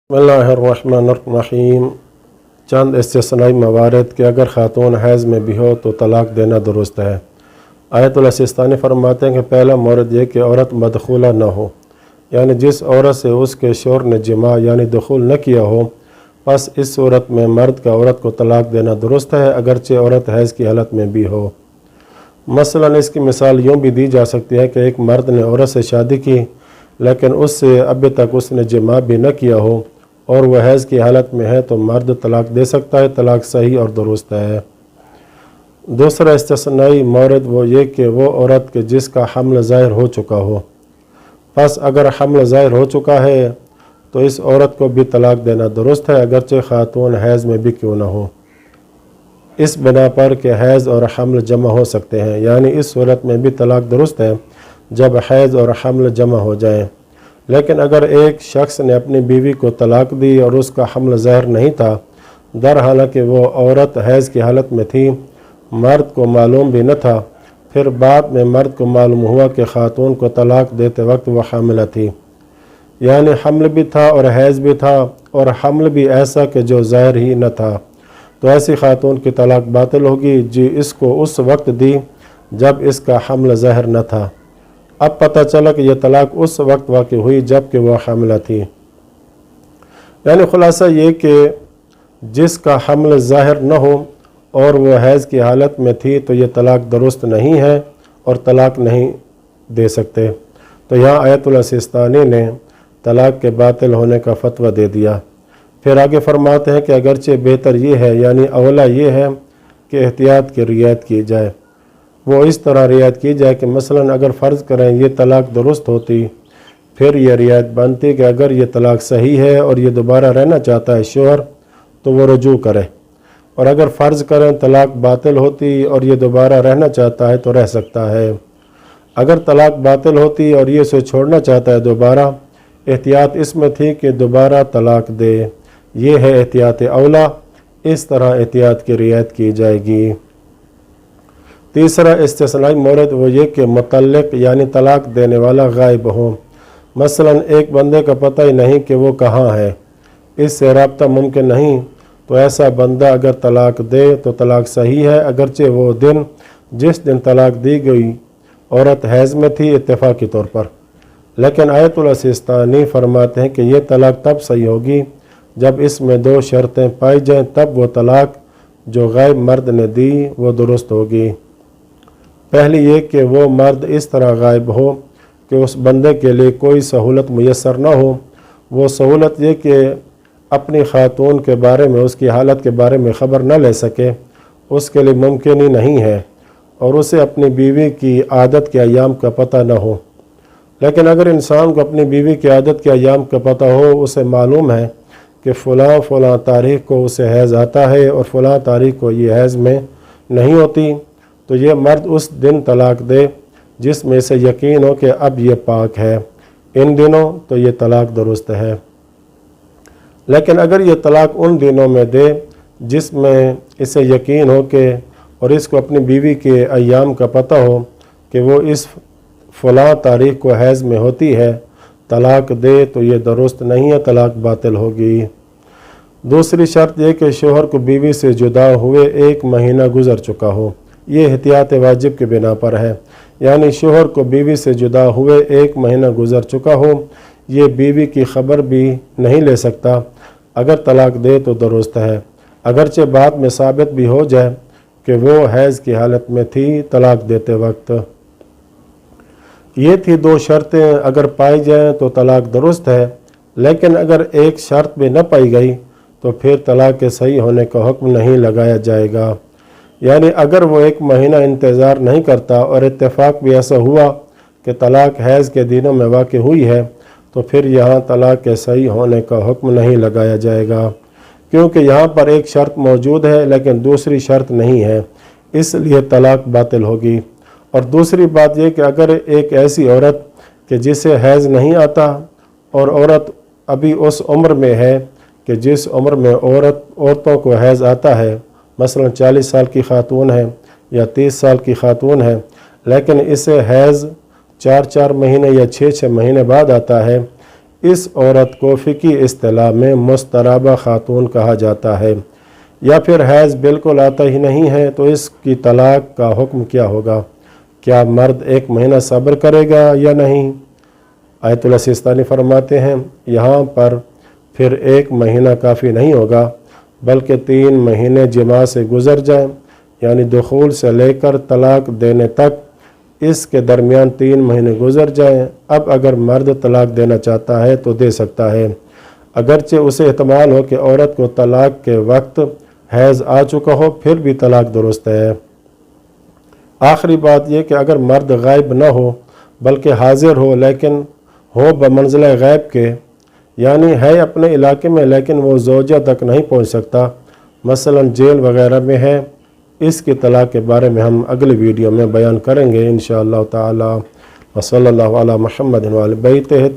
बिस्मिल्लाहिर्रहमानिर्रहीम। चंद इस्तिस्नाई मवारद कि अगर ख़ातून हैज़ में भी हो तो तलाक़ देना दुरुस्त है। आयतुल सिस्तानी फरमाते हैं कि पहला मौरद ये कि औरत मदखूला न हो, यानी जिस औरत से उसके शोहर ने जिमा यानी दखूल न किया हो, बस इस सूरत में मर्द का औरत को तलाक़ देना दुरुस्त है, अगरचे औरत हैज़ की हालत में भी हो। मसलन इसकी मिसाल यूँ भी दी जा सकती है कि एक मर्द ने औरत से शादी की लेकिन उससे अभी तक उसने जिमा भी न किया हो और वह हैज़ की हालत में है तो मर्द तलाक़ दे सकता है। तलाक़ सही और दुरुस्त है। दूसरा इस्तिस्नाई मौरद वो ये कि वो औरत के जिसका हमल ज़ाहिर हो चुका हो, बस अगर हमल ज़ाहिर हो चुका है तो इस औरत को भी तलाक़ देना दुरुस्त है, अगरचे ख़ातून हैज़ में भी क्यों ना हो, इस बिना पर कि हैज़ और हमल जमा हो सकते हैं। यानी इस सूरत में भी तलाक़ दुरुस्त है जब हैज़ और हमल जमा हो जाए। लेकिन अगर एक शख्स ने अपनी बीवी को तलाक़ दी और उसका हमल ज़ाहिर नहीं था, दर हालांकि वो औरत हैज़ की हालत में थी, मर्द को मालूम भी न था, फिर बाद में मर्द को मालूम हुआ कि ख़ातून को तलाक़ देते वक्त वह हामिला थी, यानी हमल भी था और हैज़ भी था और हमल भी ऐसा कि जो ज़ाहिर ही न था, तो ऐसी ख़ातून की तलाक़ बातिल होगी जी इसको उस वक्त दी जब इसका हमल ज़ाहिर न था। अब पता चला कि यह तलाक़ उस वक्त वाक़ई हुई जब कि वह हामिला थी। यानी ख़ुलासा ये कि जिसका हमल ज़ाहिर न हो और वह हैज़ की हालत में थी तो ये तलाक़ दुरुस्त नहीं है और तलाक़ नहीं दे सकते। तो यहाँ आयतुल सिस्तानी ने तलाक़ के बातिल होने का फ़तवा दे दिया। फिर आगे फरमाते हैं कि अगरचे बेहतर ये है यानी अवला ये है कि एहतियात की रियायत की जाए। वो इस तरह रियायत की जाए कि मसलन अगर फ़र्ज़ करें ये तलाक़ दुरुस्त होती, फिर यह रियायत बनती कि अगर ये तलाक़ सही है और ये दोबारा रहना चाहता है शोहर तो वो रुजू करे, और अगर फ़र्ज़ करें तलाक़ बातिल होती और ये दोबारा रहना चाहता है तो रह सकता है। अगर तलाक़ बातिल होती और ये उसे छोड़ना चाहता है दोबारा, एहतियात इसमें थी कि दोबारा तलाक़ दे, ये है एहतियात अवला, इस तरह एहतियात की रियायत की जाएगी। तीसरा इस्तिस्नाई मौरद वो ये कि मुतल्लिक़ यानी तलाक़ देने वाला गायब हो। मसलन एक बंदे का पता ही नहीं कि वो कहाँ है, इससे रब्ता मुमकिन नहीं, तो ऐसा बंदा अगर तलाक़ दे तो तलाक़ सही है, अगरचे वो दिन जिस दिन तलाक़ दी गई औरत हैज़ में थी इत्तेफ़ाक़ी तौर पर। लेकिन आयतुल सिस्तानी फरमाते हैं कि ये तलाक़ तब सही होगी जब इसमें दो शर्तें पाई जाएँ, तब वो तलाक़ जो गायब मर्द ने दी वो दुरुस्त होगी। पहली ये कि वो मर्द इस तरह गायब हो कि उस बंदे के लिए कोई सहूलत मुयस्सर न हो। वो सहूलत ये कि अपनी ख़ातून के बारे में उसकी हालत के बारे में ख़बर न ले सके, उसके लिए मुमकिन ही नहीं है, और उसे अपनी बीवी की आदत के अयाम का पता न हो। लेकिन अगर इंसान को अपनी बीवी की आदत के अयाम का पता हो, उसे मालूम है कि फ़लाँ फ़लाँ तारीख़ को उसे हैज़ आता है और फ़लाँ तारीख़ को ये हैज़ में नहीं होती, तो ये मर्द उस दिन तलाक़ दे जिसमें से यकीन हो कि अब ये पाक है इन दिनों, तो ये तलाक़ दुरुस्त है। लेकिन अगर ये तलाक़ उन दिनों में दे जिसमें इसे यकीन हो कि और इसको अपनी बीवी के अयाम का पता हो कि वो इस फ़लाँ तारीख़ को हैज़ में होती है, तलाक़ दे तो ये दुरुस्त नहीं है, तलाक़ बातिल होगी। दूसरी शर्त यह कि शोहर को बीवी से जुदा हुए 1 महीना गुज़र चुका हो। ये एहतियात वाजिब के बिना पर है, यानी शोहर को बीवी से जुदा हुए 1 महीना गुज़र चुका हो, ये बीवी की ख़बर भी नहीं ले सकता, अगर तलाक़ दे तो दुरुस्त है, अगरचे बाद में साबित भी हो जाए कि वो हैज़ की हालत में थी तलाक़ देते वक्त। ये थी 2 शर्तें, अगर पाई जाएँ तो तलाक़ दुरुस्त है, लेकिन अगर एक शर्त भी न पाई गई तो फिर तलाक़ के सही होने का हुक्म नहीं लगाया जाएगा। यानी अगर वो 1 महीना इंतज़ार नहीं करता और इत्तेफाक भी ऐसा हुआ कि तलाक़ हैज़ के दिनों में वाक़ई हुई है, तो फिर यहाँ तलाक़ के सही होने का हुक्म नहीं लगाया जाएगा, क्योंकि यहाँ पर एक शर्त मौजूद है लेकिन दूसरी शर्त नहीं है, इसलिए तलाक़ बातिल होगी। और दूसरी बात यह कि अगर एक ऐसी औरत कि जिसे हैज़ नहीं आता और औरत अभी उस उम्र में है कि जिस उम्र में औरतों को हैज़ आता है, मसलन 40 साल की ख़ातून है या 30 साल की ख़ातून है, लेकिन इसे हैज़ 4-4 महीने या 6-6 महीने बाद आता है, इस औरत को फ़िकी इस्तिलाह में मुस्तराबा खातून कहा जाता है। या फिर हैज़ बिल्कुल आता ही नहीं है तो इसकी तलाक का हुक्म क्या होगा? क्या मर्द 1 महीना सब्र करेगा या नहीं? आयतुल्लाह सिस्तानी फरमाते हैं यहाँ पर फिर 1 महीना काफ़ी नहीं होगा, बल्कि 3 महीने जिमा से गुज़र जाएं, यानी दुखूल से लेकर तलाक देने तक इसके दरमियान 3 महीने गुज़र जाएं। अब अगर मर्द तलाक देना चाहता है तो दे सकता है, अगरचे उसे एहतमाल हो कि औरत को तलाक के वक्त हैज़ आ चुका हो, फिर भी तलाक दुरुस्त है। आखिरी बात यह कि अगर मर्द गायब न हो बल्कि हाजिर हो, लेकिन हो बमंज़िला गैब के, यानी है अपने इलाके में लेकिन वो ज़ौजा तक नहीं पहुंच सकता, मसलन जेल वगैरह में है, इसकी तलाक के बारे में हम अगली वीडियो में बयान करेंगे इंशाअल्लाह ताला। व सल्लल्लाहु अला मुहम्मद व अली बैतिही।